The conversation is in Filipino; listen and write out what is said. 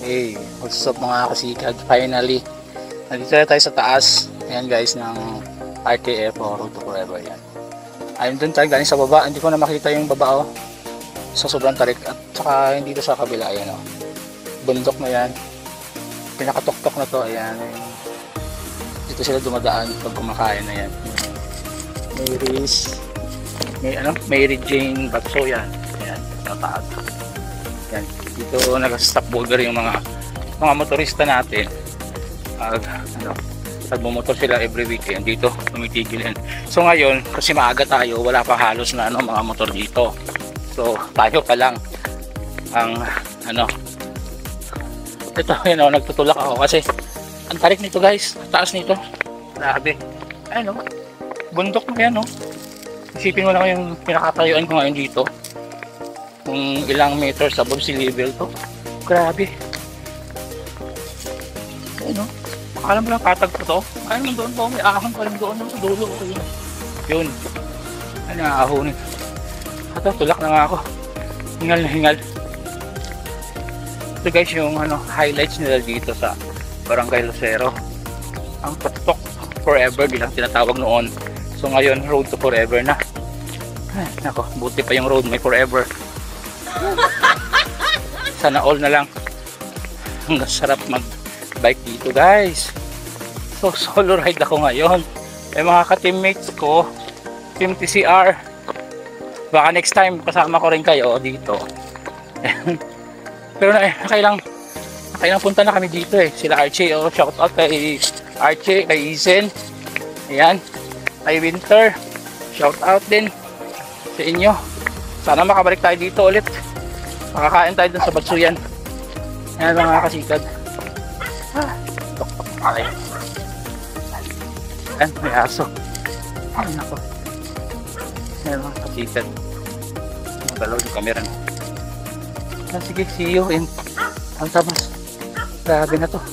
Hey, what's up mga kasikag? Finally, nandito na tayo sa taas. Ayan guys, ng RTF o Road to Forever. Yan. Ayun dun tayo galing sa baba. Hindi ko na makita yung baba sa sobrang tarik. At saka hindi dito sa kabila. Ayan o. Bundok na yan. Pinakatok-tok na to. Ayan. Dito sila dumadaan pag kumakain na yan. Mary Jane Batso yan. Ayan, sa taas. Yan. Dito nag-stop burger yung mga motorista natin. Nagmumotor sila every weekend dito, tumitigil yan. So ngayon, kasi maaga tayo, wala pa halos na mga motor dito. So tayo pa lang ang ito, nagtutulak ako kasi ang tarik nito guys, taas nito. Grabe. Ayun bundok na yan Isipin mo na yung pinakatayuan ko ngayon dito. Kung ilang meters above sea level to. Grabe. Ayun Akala mo lang patag ko to. Ayun doon po. May ahon pa rin doon sa dulo. Yun. Ano aahon. Ito, tulak na nga ako. Hingal na hingal. Ito guys yung highlights nila dito sa Barangay Lucero. Ang Tok-Tok Forever bilang tinatawag noon. So ngayon, Road to Forever na. Ay, nako, buti pa yung road may forever. Sana all na lang. Ang sarap mag-bike dito guys. So solo ride ako ngayon. Mga ka-teammates ko, Team TCR. Baka next time kasama ko rin kayo dito. Pero nakailang punta na kami dito Sila Archie, shout out kay Archie, kay Izen. Ayan, kay Winter. Shout out din sa inyo. Sana makabalik tayo dito ulit. Makakain tayo dun sa Batsuyan. Ayan mga kasikad. Tok-tok tayo. Ayan, may aso. Ay nako. Ayan mga kasikad. Magalaw yung camera na. Sige, see you in Altabas. Grabe na to.